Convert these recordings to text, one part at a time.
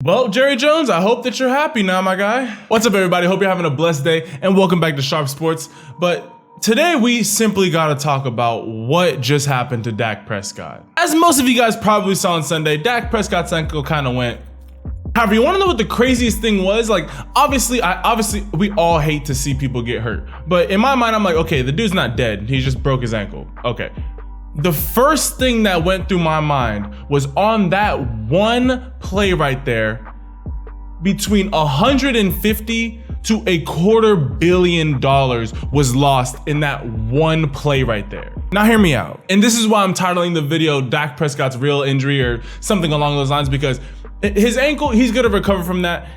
Well, Jerry Jones, I hope that you're happy now, my guy. What's up, everybody? Hope you're having a blessed day, and welcome back to SharpeSports. But today, we simply got to talk about what just happened to Dak Prescott. As most of you guys probably saw on Sunday, Dak Prescott's ankle kind of went. However, you want to know what the craziest thing was? Like, obviously, we all hate to see people get hurt. But in my mind, I'm like, okay, the dude's not dead. He just broke his ankle. Okay. The first thing that went through my mind was on that one play right there, between 150 to $250 million was lost in that one play right there. Now hear me out. And this is why I'm titling the video Dak Prescott's real injury or something along those lines, because his ankle, he's gonna recover from that.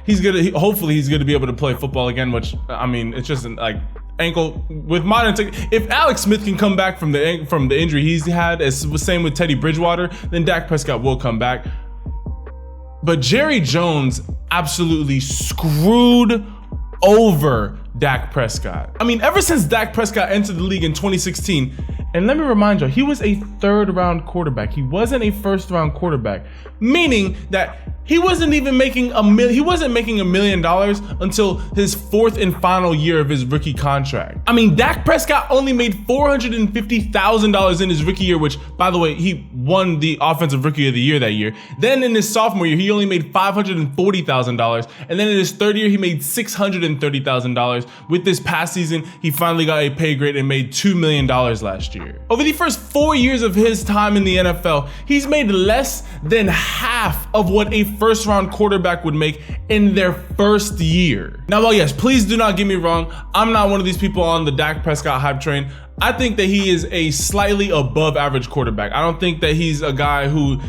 Hopefully he's gonna be able to play football again, which, I mean, it's just like ankle with modern tech. If Alex Smith can come back from the injury he's had, as the same with Teddy Bridgewater, then Dak Prescott will come back. But Jerry Jones absolutely screwed over Dak Prescott. I mean, ever since Dak Prescott entered the league in 2016, and let me remind you, he was a third-round quarterback. He wasn't a first-round quarterback, meaning that he wasn't even making $1 million until his fourth and final year of his rookie contract. I mean, Dak Prescott only made $450,000 in his rookie year, which, by the way, he won the Offensive Rookie of the Year that year. Then in his sophomore year, he only made $540,000, and then in his third year, he made $630,000. With this past season, he finally got a pay grade and made $2 million last year. Over the first 4 years of his time in the NFL, he's made less than half of what a first-round quarterback would make in their first year. Now, well, yes, please do not get me wrong. I'm not one of these people on the Dak Prescott hype train. I think that he is a slightly above average quarterback. I don't think that he's a guy who,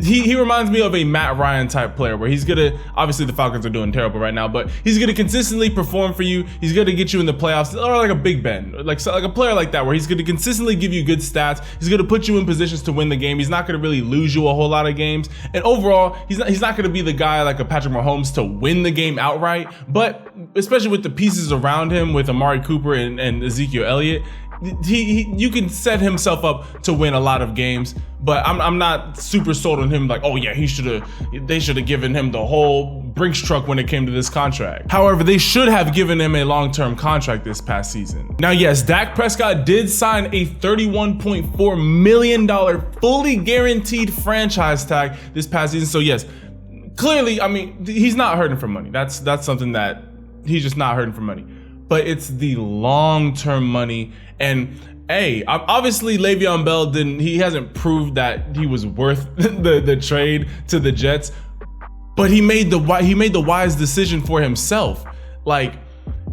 he reminds me of a Matt Ryan type player where he's gonna, obviously the Falcons are doing terrible right now, but he's gonna consistently perform for you. He's gonna get you in the playoffs, or like a Big Ben, like a player like that, where he's gonna consistently give you good stats. He's gonna put you in positions to win the game. He's not gonna really lose you a whole lot of games. And overall, he's not gonna be the guy like a Patrick Mahomes to win the game outright, but especially with the pieces around him with Amari Cooper and Ezekiel Elliott, you can set himself up to win a lot of games. But I'm not super sold on him, like, oh yeah, they should have given him the whole Brinks truck when it came to this contract. However, they should have given him a long-term contract this past season. Now, yes, Dak Prescott did sign a $31.4 million fully guaranteed franchise tag this past season. So yes, clearly, I mean, he's not hurting for money. That's something that he's just not hurting for money. But it's the long-term money. And hey, obviously Le'Veon Bell he hasn't proved that he was worth the trade to the Jets, but he made the wise decision for himself. Like,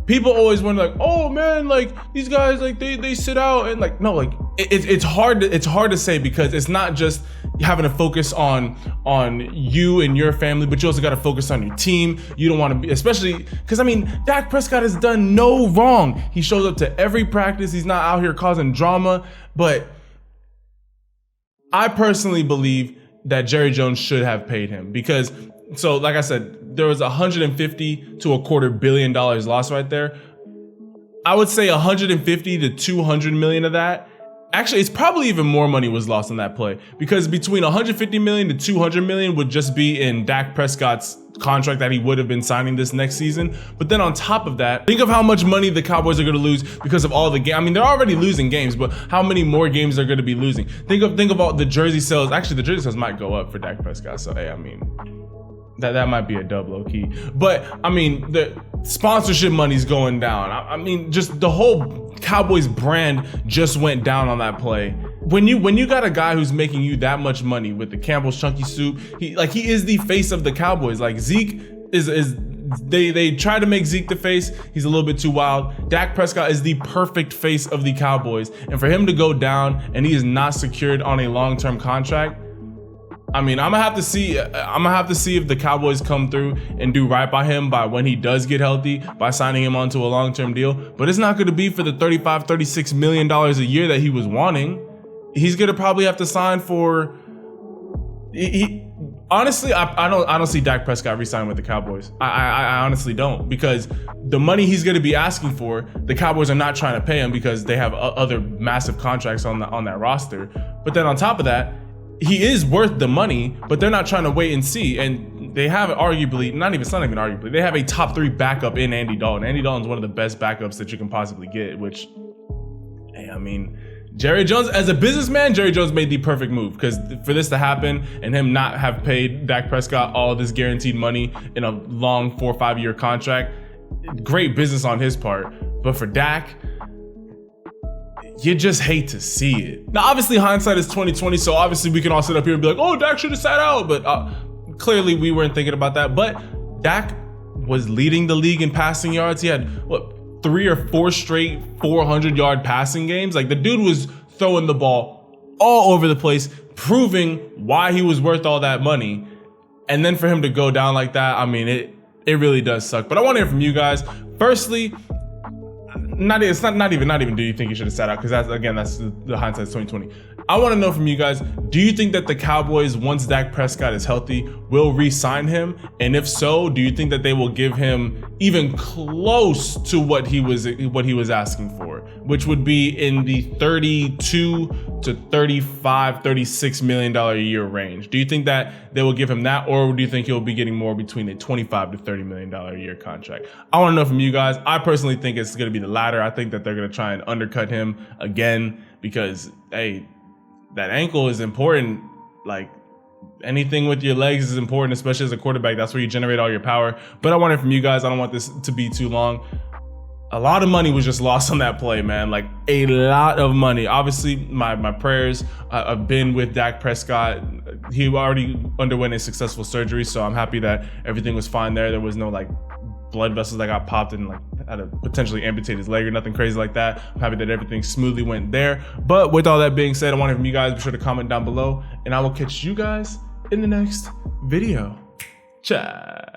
people always wonder, like, oh man, like these guys, like they sit out, and like, no, like it's hard to say, because it's not just having to focus on you and your family, but you also got to focus on your team. You don't want to be, especially because, I mean, Dak Prescott has done no wrong. He shows up to every practice. He's not out here causing drama. But I personally believe that Jerry Jones should have paid him, because, so like I said, there was 150 to $250 million lost right there. I would say 150 to 200 million of that. Actually, it's probably even more money was lost on that play, because between 150 million to 200 million would just be in Dak Prescott's contract that he would have been signing this next season. But then on top of that, think of how much money the Cowboys are going to lose because of all the games. I mean, they're already losing games, but how many more games they're going to be losing? Think of all the jersey sales. Actually, the jersey sales might go up for Dak Prescott. So hey, I mean, that might be a dub, low key. But I mean, the sponsorship money's going down. I mean, just the whole Cowboys brand just went down on that play. When you got a guy who's making you that much money with the Campbell's Chunky Soup, he is the face of the Cowboys. Like, Zeke they try to make Zeke the face. He's a little bit too wild. Dak Prescott is the perfect face of the Cowboys, and for him to go down and he is not secured on a long-term contract, I mean, I'm gonna have to see if the Cowboys come through and do right by him by when he does get healthy, by signing him onto a long-term deal. But it's not gonna be for the $36 million a year that he was wanting. He's gonna probably have to sign for. Honestly, I don't see Dak Prescott re-signing with the Cowboys. I honestly don't, because the money he's gonna be asking for, the Cowboys are not trying to pay him because they have other massive contracts on that roster. But then on top of that, he is worth the money, but they're not trying to wait and see. And mean, they have arguably, it's not even arguably, they have a top 3 backup in Andy Dalton. Andy Dalton's one of the best backups that you can possibly get, which, hey, I mean, Jerry Jones, as a businessman, Jerry Jones made the perfect move, because for this to happen and him not have paid Dak Prescott all this guaranteed money in a long 4 or 5 year contract, great business on his part. But for Dak, you just hate to see it. Now, obviously, hindsight is 2020, so obviously we can all sit up here and be like, oh, Dak should have sat out, but clearly we weren't thinking about that. But Dak was leading the league in passing yards. He had, what, 3 or 4 straight 400-yard passing games. Like, the dude was throwing the ball all over the place, proving why he was worth all that money. And then for him to go down like that, I mean, it really does suck. But I want to hear from you guys. Firstly, not even do you think he should have sat out, because that's the hindsight 2020. I want to know from you guys, do you think that the Cowboys, once Dak Prescott is healthy, will re-sign him? And if so, do you think that they will give him even close to what he was asking for, which would be in the 32 to 35, $36 million a year range? Do you think that they will give him that, or do you think he'll be getting more between a $25 to $30 million a year contract? I want to know from you guys. I personally think it's going to be the latter. I think that they're going to try and undercut him again, because, hey, that ankle is important. Like, anything with your legs is important, especially as a quarterback. That's where you generate all your power. But I want it from you guys. I don't want this to be too long. A lot of money was just lost on that play, man. Like, a lot of money. Obviously, my prayers have been with Dak Prescott. He already underwent a successful surgery, so I'm happy that everything was fine there. There was no, like, blood vessels that got popped and, like, had to potentially amputate his leg or nothing crazy like that. I'm happy that everything smoothly went there. But with all that being said, I want to hear from you guys. Be sure to comment down below, and I will catch you guys in the next video. Ciao.